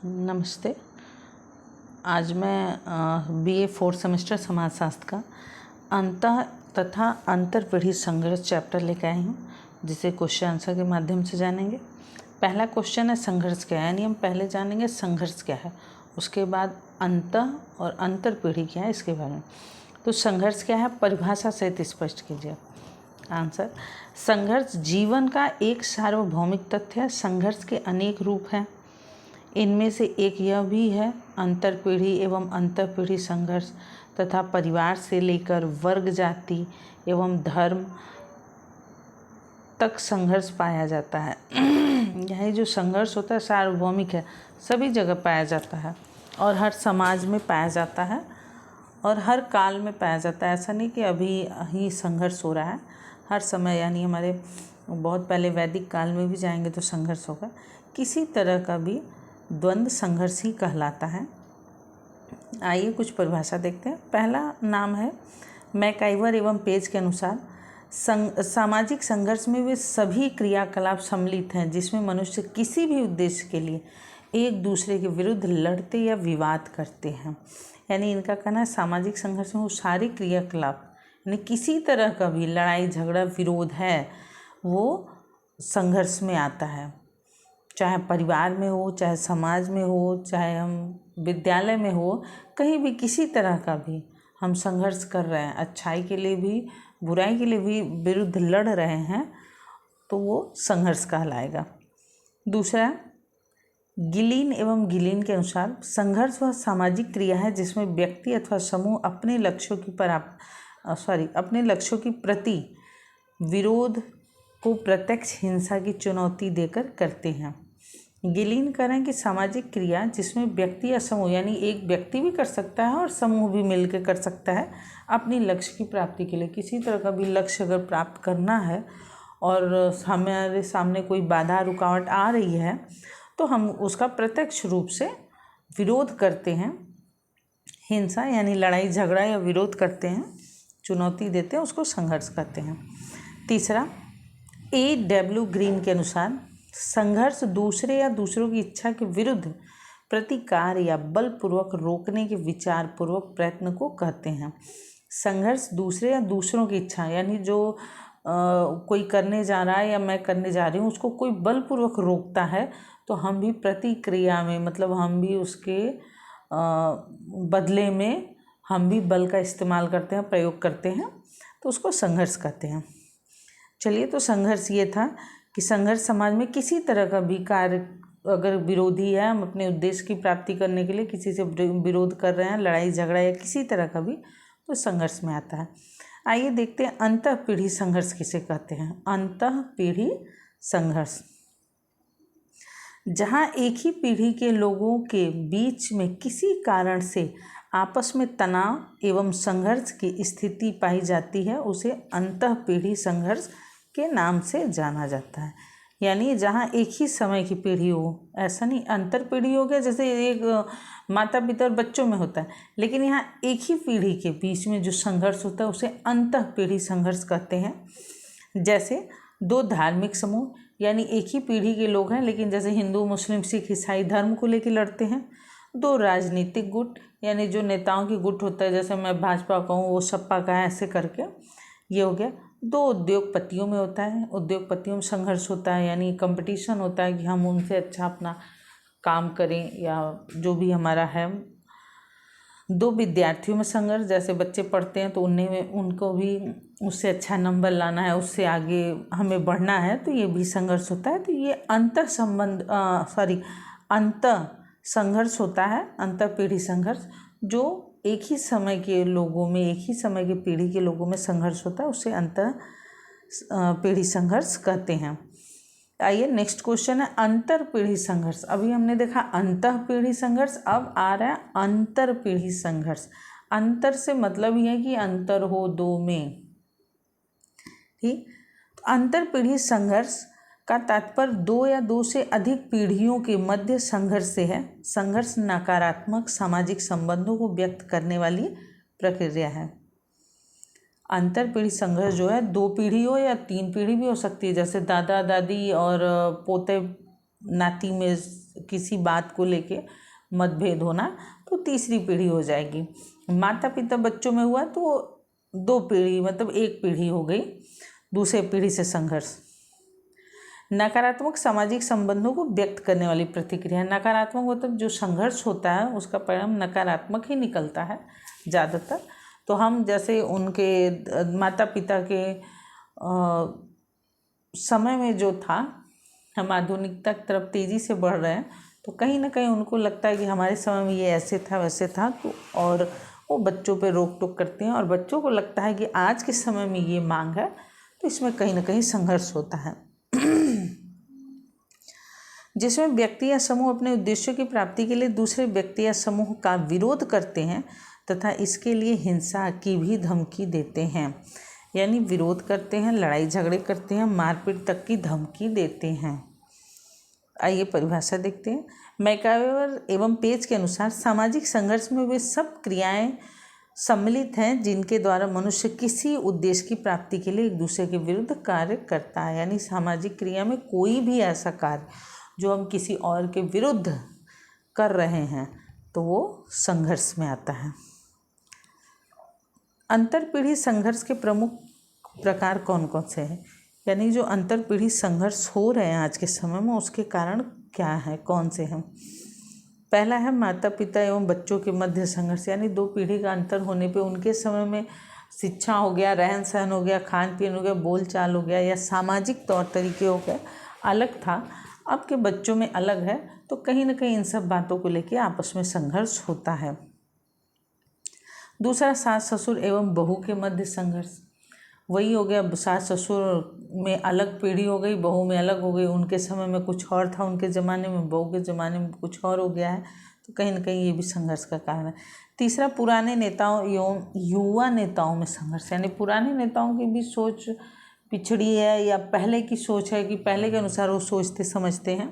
नमस्ते। आज मैं बीए फोर्थ सेमेस्टर समाजशास्त्र का अंतः तथा अंतर पीढ़ी संघर्ष चैप्टर लेकर आई हूँ, जिसे क्वेश्चन आंसर के माध्यम से जानेंगे। पहला क्वेश्चन है संघर्ष क्या है, यानी हम पहले जानेंगे संघर्ष क्या है, उसके बाद अंतः और अंतर पीढ़ी क्या है इसके बारे में। तो संघर्ष क्या है, परिभाषा सहित स्पष्ट कीजिए। आंसर, संघर्ष जीवन का एक सार्वभौमिक तथ्य है। संघर्ष के अनेक रूप हैं, इनमें से एक यह भी है अंतर पीढ़ी एवं अंतर पीढ़ी संघर्ष तथा परिवार से लेकर वर्ग, जाति एवं धर्म तक संघर्ष पाया जाता है। यह जो संघर्ष होता है सार्वभौमिक है, सभी जगह पाया जाता है और हर समाज में पाया जाता है और हर काल में पाया जाता है। ऐसा नहीं कि अभी ही संघर्ष हो रहा है, हर समय, यानी हमारे बहुत पहले वैदिक काल में भी जाएंगे तो संघर्ष होगा। किसी तरह का भी द्वंद्व संघर्ष ही कहलाता है। आइए कुछ परिभाषा देखते हैं। पहला नाम है मैकाइवर एवं पेज के अनुसार सामाजिक संघर्ष में वे सभी क्रियाकलाप सम्मिलित हैं जिसमें मनुष्य किसी भी उद्देश्य के लिए एक दूसरे के विरुद्ध लड़ते या विवाद करते हैं। यानी इनका कहना है सामाजिक संघर्ष में वो सारी क्रियाकलाप, यानी किसी तरह का भी लड़ाई झगड़ा विरोध है वो संघर्ष में आता है। चाहे परिवार में हो, चाहे समाज में हो, चाहे हम विद्यालय में हो, कहीं भी किसी तरह का भी हम संघर्ष कर रहे हैं, अच्छाई के लिए भी बुराई के लिए भी विरुद्ध लड़ रहे हैं, तो वो संघर्ष कहलाएगा। दूसरा, गिलीन एवं गिलीन के अनुसार संघर्ष वह सामाजिक क्रिया है जिसमें व्यक्ति अथवा समूह अपने लक्ष्यों की प्रति विरोध को प्रत्यक्ष हिंसा की चुनौती देकर करते हैं। गिलीन करें कि सामाजिक क्रिया जिसमें व्यक्ति या समूह, यानी एक व्यक्ति भी कर सकता है और समूह भी मिलकर कर सकता है, अपनी लक्ष्य की प्राप्ति के लिए किसी तरह का भी लक्ष्य अगर प्राप्त करना है और हमारे सामने कोई बाधा रुकावट आ रही है तो हम उसका प्रत्यक्ष रूप से विरोध करते हैं। हिंसा यानी लड़ाई झगड़ा या विरोध करते हैं, चुनौती देते हैं, उसको संघर्ष कहते हैं। तीसरा, A.W. ग्रीन के अनुसार संघर्ष दूसरे या दूसरों की इच्छा के विरुद्ध प्रतिकार या बलपूर्वक रोकने के विचारपूर्वक प्रयत्न को कहते हैं। संघर्ष दूसरे या दूसरों की इच्छा, यानी जो कोई करने जा रहा है या मैं करने जा रही हूँ उसको कोई बलपूर्वक रोकता है तो हम भी प्रतिक्रिया में, मतलब हम भी उसके बदले में हम भी बल का इस्तेमाल करते हैं, प्रयोग करते हैं, तो उसको संघर्ष कहते हैं। चलिए, तो संघर्ष ये था कि संघर्ष समाज में किसी तरह का भी कार्य अगर विरोधी है, हम अपने उद्देश्य की प्राप्ति करने के लिए किसी से विरोध कर रहे हैं, लड़ाई झगड़ा या किसी तरह का भी, तो संघर्ष में आता है। आइए देखते हैं अंतः पीढ़ी संघर्ष किसे कहते हैं। अंतः पीढ़ी संघर्ष, जहाँ एक ही पीढ़ी के लोगों के बीच में किसी कारण से आपस में तनाव एवं संघर्ष की स्थिति पाई जाती है, उसे अंतः पीढ़ी संघर्ष के नाम से जाना जाता है। यानी जहाँ एक ही समय की पीढ़ी हो, ऐसा नहीं अंतर पीढ़ी हो गया जैसे एक माता पिता और बच्चों में होता है, लेकिन यहाँ एक ही पीढ़ी के बीच में जो संघर्ष होता है उसे अंतः पीढ़ी संघर्ष कहते हैं। जैसे दो धार्मिक समूह, यानी एक ही पीढ़ी के लोग हैं लेकिन जैसे हिंदू मुस्लिम सिख ईसाई धर्म को लेकर लड़ते हैं। दो राजनीतिक गुट, यानी जो नेताओं की गुट होता है, जैसे मैं भाजपा का हूँ वो सपा का है, ऐसे करके ये हो गया। दो उद्योगपतियों में होता है, उद्योगपतियों में संघर्ष होता है, यानी कंपटीशन होता है कि हम उनसे अच्छा अपना काम करें या जो भी हमारा है। दो विद्यार्थियों में संघर्ष, जैसे बच्चे पढ़ते हैं तो उनमें उनको भी उससे अच्छा नंबर लाना है, उससे आगे हमें बढ़ना है, तो ये भी संघर्ष होता है। तो ये अंतः संघर्ष होता है, अंतर पीढ़ी संघर्ष, जो एक ही समय के लोगों में, एक ही समय की पीढ़ी के लोगों में संघर्ष होता है, उसे अंतर पीढ़ी संघर्ष कहते हैं। आइए नेक्स्ट क्वेश्चन है अंतर पीढ़ी संघर्ष। अभी हमने देखा अंतः पीढ़ी संघर्ष, अब आ रहा है अंतर पीढ़ी संघर्ष। अंतर से मतलब ये है कि अंतर हो दो में, ठीक। तो अंतर पीढ़ी संघर्ष का तात्पर्य दो या दो से अधिक पीढ़ियों के मध्य संघर्ष से है। संघर्ष नकारात्मक सामाजिक संबंधों को व्यक्त करने वाली प्रक्रिया है। अंतर पीढ़ी संघर्ष जो है दो पीढ़ी हो या तीन पीढ़ी भी हो सकती है, जैसे दादा दादी और पोते नाती में किसी बात को लेके मतभेद होना, तो तीसरी पीढ़ी हो जाएगी। माता पिता बच्चों में हुआ तो 2 पीढ़ी, मतलब 1 पीढ़ी हो गई। दूसरे पीढ़ी से संघर्ष। नकारात्मक सामाजिक संबंधों को व्यक्त करने वाली प्रतिक्रिया। नकारात्मक मतलब जो संघर्ष होता है उसका परिणाम नकारात्मक ही निकलता है ज़्यादातर। तो हम जैसे उनके माता पिता के समय में जो था, हम आधुनिकता की तरफ तेज़ी से बढ़ रहे हैं, तो कहीं ना कहीं उनको लगता है कि हमारे समय में ये ऐसे था वैसे था, तो और वो बच्चों पे रोक टोक करते हैं, और बच्चों को लगता है कि आज के समय में ये मांग है, तो इसमें कहीं ना कहीं संघर्ष होता है जिसमें व्यक्ति या समूह अपने उद्देश्यों की प्राप्ति के लिए दूसरे व्यक्ति या समूह का विरोध करते हैं तथा इसके लिए हिंसा की भी धमकी देते हैं। यानी विरोध करते हैं, लड़ाई झगड़े करते हैं, मारपीट तक की धमकी देते हैं। आइए परिभाषा देखते हैं। मैकावेवर एवं पेज के अनुसार सामाजिक संघर्ष में वे सब क्रियाएं सम्मिलित हैं जिनके द्वारा मनुष्य किसी उद्देश्य की प्राप्ति के लिए एक दूसरे के विरुद्ध कार्य करता है। यानी सामाजिक क्रिया में कोई भी ऐसा कार्य जो हम किसी और के विरुद्ध कर रहे हैं तो वो संघर्ष में आता है। अंतरपीढ़ी संघर्ष के प्रमुख प्रकार कौन कौन से हैं? यानी जो अंतरपीढ़ी संघर्ष हो रहे हैं आज के समय में, उसके कारण क्या है, कौन से हैं? पहला है माता पिता एवं बच्चों के मध्य संघर्ष। यानी 2 पीढ़ी का अंतर होने पे उनके समय में शिक्षा हो गया, रहन सहन हो गया, खान पीन हो गया, बोल चाल हो गया, या सामाजिक तौर तरीके हो गए, अलग था। अब के बच्चों में अलग है, तो कहीं ना कहीं इन सब बातों को लेके आपस में संघर्ष होता है। दूसरा सास ससुर एवं बहू के मध्य संघर्ष। वही हो गया, सास ससुर में अलग पीढ़ी हो गई, बहू में अलग हो गई। उनके समय में कुछ और था, उनके ज़माने में, बहू के ज़माने में कुछ और हो गया है, तो कहीं ना कहीं ये भी संघर्ष का कारण है। तीसरा पुराने नेताओं एवं युवा नेताओं में संघर्ष। यानी पुराने नेताओं की भी सोच पिछड़ी है, या पहले की सोच है कि पहले के अनुसार वो सोचते समझते हैं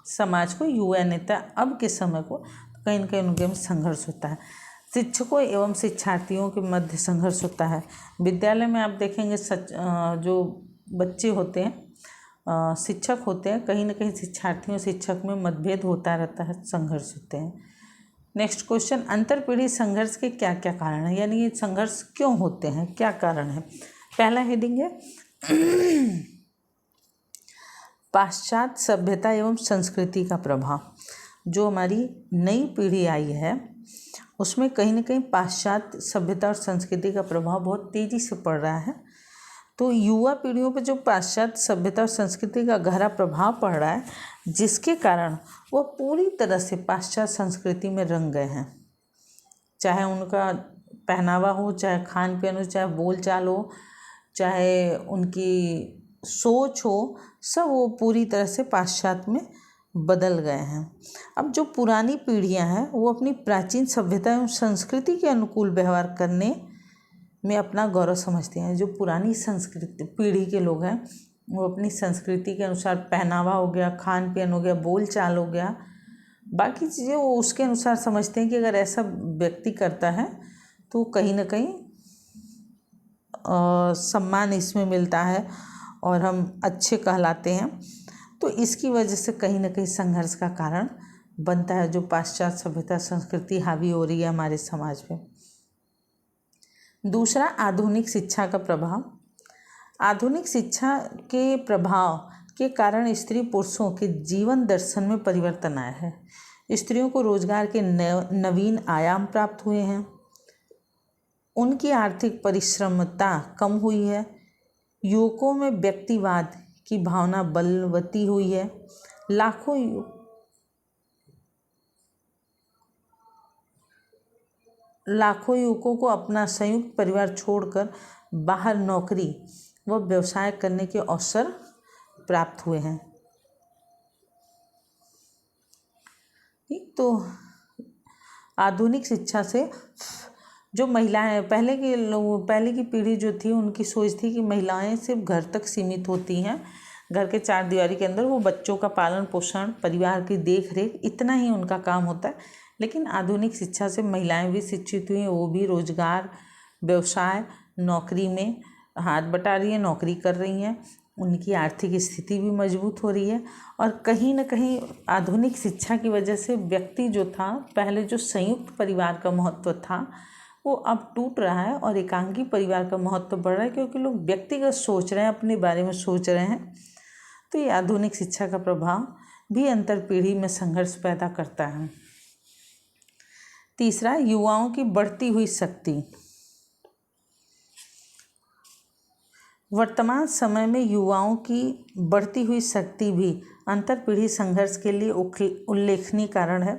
समाज को, युवा नेता अब के समय को, तो कहीं ना कहीं उनके में संघर्ष होता है। शिक्षकों एवं शिक्षार्थियों के मध्य संघर्ष होता है। विद्यालय में आप देखेंगे जो बच्चे होते हैं, शिक्षक होते हैं, कहीं ना कहीं शिक्षार्थियों शिक्षक में मतभेद होता रहता है, संघर्ष होते हैं। नेक्स्ट क्वेश्चन, अंतरपीढ़ी संघर्ष के क्या क्या कारण हैं? यानी ये संघर्ष क्यों होते हैं, क्या कारण है? पहला हेडिंग है पाश्चात्य सभ्यता एवं संस्कृति का प्रभाव। जो हमारी नई पीढ़ी आई है उसमें कहीं ना कहीं पाश्चात्य सभ्यता और संस्कृति का प्रभाव बहुत तेज़ी से पड़ रहा है। तो युवा पीढ़ियों पर जो पाश्चात्य सभ्यता और संस्कृति का गहरा प्रभाव पड़ रहा है, जिसके कारण वो पूरी तरह से पाश्चात्य संस्कृति में रंग गए हैं। चाहे उनका पहनावा हो, चाहे खान पीन हो, चाहे बोल चाल हो, चाहे उनकी सोच हो, सब वो पूरी तरह से पाश्चात्य में बदल गए हैं। अब जो पुरानी पीढ़ियां हैं वो अपनी प्राचीन सभ्यता एवं संस्कृति के अनुकूल व्यवहार करने में अपना गौरव समझते हैं। जो पुरानी संस्कृति पीढ़ी के लोग हैं वो अपनी संस्कृति के अनुसार पहनावा हो गया, खान पीन हो गया, बोल चाल हो गया, बाकी चीज़ें वो उसके अनुसार समझते हैं कि अगर ऐसा व्यक्ति करता है तो कहीं ना कहीं सम्मान इसमें मिलता है और हम अच्छे कहलाते हैं। तो इसकी वजह से कहीं ना कहीं संघर्ष का कारण बनता है, जो पाश्चात्य सभ्यता संस्कृति हावी हो रही है हमारे समाज में। दूसरा, आधुनिक शिक्षा का प्रभाव। आधुनिक शिक्षा के प्रभाव के कारण स्त्री पुरुषों के जीवन दर्शन में परिवर्तन आया है। स्त्रियों को रोजगार के नवीन आयाम प्राप्त हुए हैं, उनकी आर्थिक परिश्रमता कम हुई है, युवकों में व्यक्तिवाद की भावना बलवती हुई है, लाखों युवकों को अपना संयुक्त परिवार छोड़कर बाहर नौकरी व व्यवसाय करने के अवसर प्राप्त हुए हैं। ठीक, तो आधुनिक शिक्षा से जो महिलाएं, पहले की पीढ़ी जो थी उनकी सोच थी कि महिलाएं सिर्फ घर तक सीमित होती हैं, घर के 4 दीवारी के अंदर वो बच्चों का पालन पोषण, परिवार की देख रेख, इतना ही उनका काम होता है। लेकिन आधुनिक शिक्षा से महिलाएं भी शिक्षित हुई हैं, वो भी रोजगार, व्यवसाय, नौकरी में हाथ बटा रही हैं, नौकरी कर रही हैं, उनकी आर्थिक स्थिति भी मजबूत हो रही है। और कहीं ना कहीं आधुनिक शिक्षा की वजह से व्यक्ति जो था, पहले जो संयुक्त परिवार का महत्व था वो अब टूट रहा है और एकांकी परिवार का महत्व बढ़ रहा है, क्योंकि लोग व्यक्तिगत सोच रहे हैं, अपने बारे में सोच रहे हैं। तो ये आधुनिक शिक्षा का प्रभाव भी अंतर पीढ़ी में संघर्ष पैदा करता है। तीसरा, युवाओं की बढ़ती हुई शक्ति। वर्तमान समय में युवाओं की बढ़ती हुई शक्ति भी अंतर पीढ़ी संघर्ष के लिए उल्लेखनीय कारण है।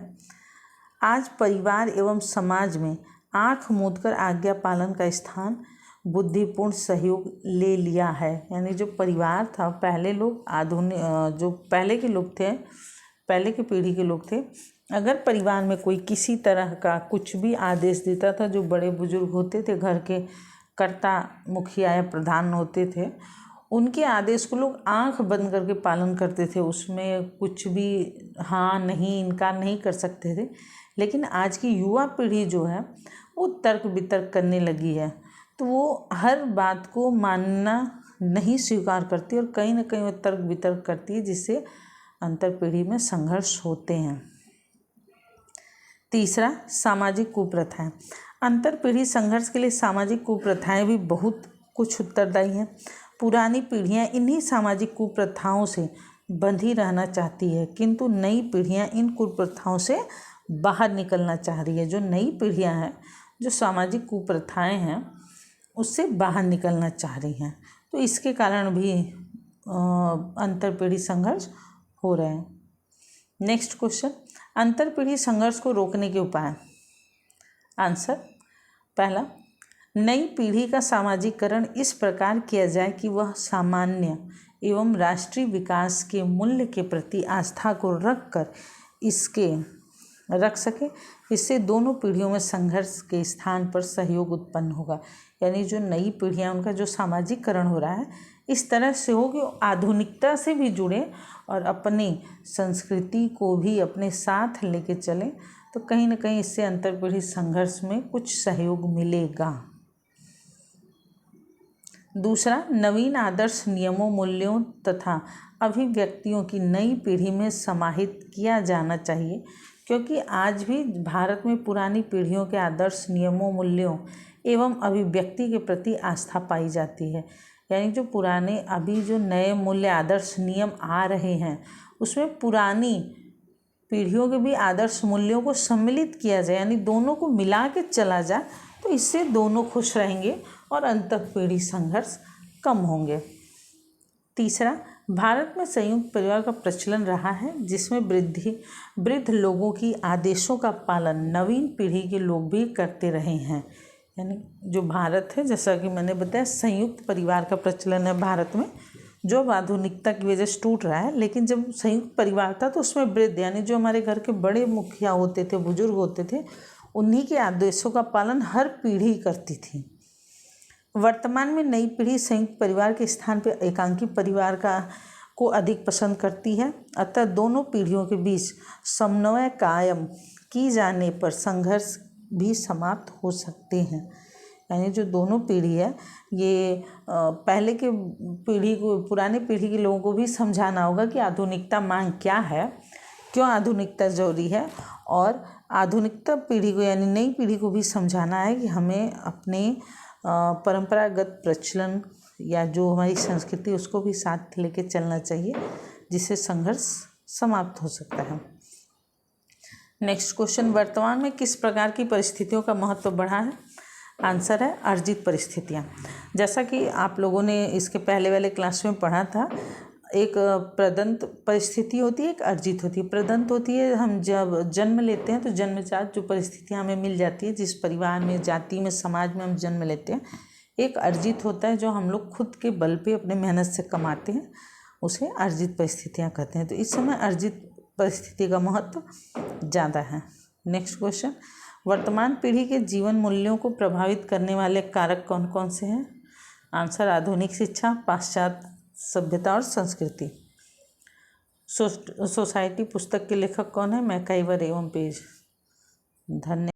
आज परिवार एवं समाज में आँख मूंदकर आज्ञा पालन का स्थान बुद्धिपूर्ण सहयोग ले लिया है। यानी जो परिवार था, पहले लोग जो पहले के लोग थे, पहले की पीढ़ी के लोग थे, अगर परिवार में कोई किसी तरह का कुछ भी आदेश देता था, जो बड़े बुजुर्ग होते थे, घर के कर्ता, मुखिया या प्रधान होते थे, उनके आदेश को लोग आंख बंद करके पालन करते थे। उसमें कुछ भी हाँ नहीं, इनकार नहीं कर सकते थे। लेकिन आज की युवा पीढ़ी जो है वो तर्क वितर्क करने लगी है, तो वो हर बात को मानना नहीं स्वीकार करती और कहीं ना कहीं वो तर्क वितर्क करती है, जिससे अंतर पीढ़ी में संघर्ष होते हैं। तीसरा, सामाजिक कुप्रथाएं। अंतर पीढ़ी संघर्ष के लिए सामाजिक कुप्रथाएं भी बहुत कुछ उत्तरदायी हैं। पुरानी पीढ़ियां इन्हीं सामाजिक कुप्रथाओं से बंधी रहना चाहती है, किंतु नई पीढ़ियां इन कुप्रथाओं से बाहर निकलना चाह रही है। जो नई पीढ़ियां हैं, जो सामाजिक कुप्रथाएं हैं, उससे बाहर निकलना चाह रही हैं। तो इसके कारण भी अंतर पीढ़ी संघर्ष हो रहे हैं। नेक्स्ट क्वेश्चन, अंतर पीढ़ी संघर्ष को रोकने के उपाय। आंसर, पहला, नई पीढ़ी का सामाजिकरण इस प्रकार किया जाए कि वह सामान्य एवं राष्ट्रीय विकास के मूल्य के प्रति आस्था को रख सके। इससे दोनों पीढ़ियों में संघर्ष के स्थान पर सहयोग उत्पन्न होगा। यानी जो नई पीढ़ियाँ, उनका जो सामाजिकरण हो रहा है, इस तरह से हो कि आधुनिकता से भी जुड़े और अपनी संस्कृति को भी अपने साथ लेके चलें, तो कहीं ना कहीं इससे अंतर पीढ़ी संघर्ष में कुछ सहयोग मिलेगा। दूसरा, नवीन आदर्श, नियमों, मूल्यों तथा अभिव्यक्तियों की नई पीढ़ी में समाहित किया जाना चाहिए, क्योंकि आज भी भारत में पुरानी पीढ़ियों के आदर्श, नियमों, मूल्यों एवं अभिव्यक्ति के प्रति आस्था पाई जाती है। यानी जो पुराने, अभी जो नए मूल्य, आदर्श, नियम आ रहे हैं, उसमें पुरानी पीढ़ियों के भी आदर्श मूल्यों को सम्मिलित किया जाए, यानी दोनों को मिला के चला जाए, तो इससे दोनों खुश रहेंगे और अंतर पीढ़ी संघर्ष कम होंगे। तीसरा, भारत में संयुक्त परिवार का प्रचलन रहा है, जिसमें वृद्ध लोगों की आदेशों का पालन नवीन पीढ़ी के लोग भी करते रहे हैं। यानी जो भारत है, जैसा कि मैंने बताया, संयुक्त परिवार का प्रचलन है भारत में, जो अब आधुनिकता की वजह से टूट रहा है। लेकिन जब संयुक्त परिवार था तो उसमें वृद्ध, यानी जो हमारे घर के बड़े मुखिया होते थे, बुजुर्ग होते थे, उन्हीं के आदेशों का पालन हर पीढ़ी करती थी। वर्तमान में नई पीढ़ी संयुक्त परिवार के स्थान पर एकांकी परिवार को अधिक पसंद करती है। अतः दोनों पीढ़ियों के बीच समन्वय कायम की जाने पर संघर्ष भी समाप्त हो सकते हैं। यानी जो दोनों पीढ़ी है, ये पहले के पीढ़ी को, पुराने पीढ़ी के लोगों को भी समझाना होगा कि आधुनिकता मांग क्या है, क्यों आधुनिकता जरूरी है, और आधुनिकता पीढ़ी को, यानी नई पीढ़ी को भी समझाना है कि हमें अपने परंपरागत प्रचलन या जो हमारी संस्कृति, उसको भी साथ लेके चलना चाहिए, जिससे संघर्ष समाप्त हो सकता है। नेक्स्ट क्वेश्चन, वर्तमान में किस प्रकार की परिस्थितियों का महत्व बढ़ा है। आंसर है, अर्जित परिस्थितियाँ। जैसा कि आप लोगों ने इसके पहले वाले क्लास में पढ़ा था, एक प्रदत्त परिस्थिति होती है, एक अर्जित होती है। प्रदत्त होती है, हम जब जन्म लेते हैं तो जन्मजात जो परिस्थितियाँ हमें मिल जाती है, जिस परिवार में, जाति में, समाज में हम जन्म लेते हैं। एक अर्जित होता है, जो हम लोग खुद के बल पे अपने मेहनत से कमाते हैं, उसे अर्जित परिस्थितियाँ कहते हैं। तो इस समय अर्जित परिस्थिति का महत्व ज़्यादा है। नेक्स्ट क्वेश्चन, वर्तमान पीढ़ी के जीवन मूल्यों को प्रभावित करने वाले कारक कौन कौन से हैं। आंसर, आधुनिक शिक्षा, पाश्चात्य सभ्यता और संस्कृति। सोसाइटी पुस्तक के लेखक कौन है। मैकाइवर एवं पेज। धन्यवाद।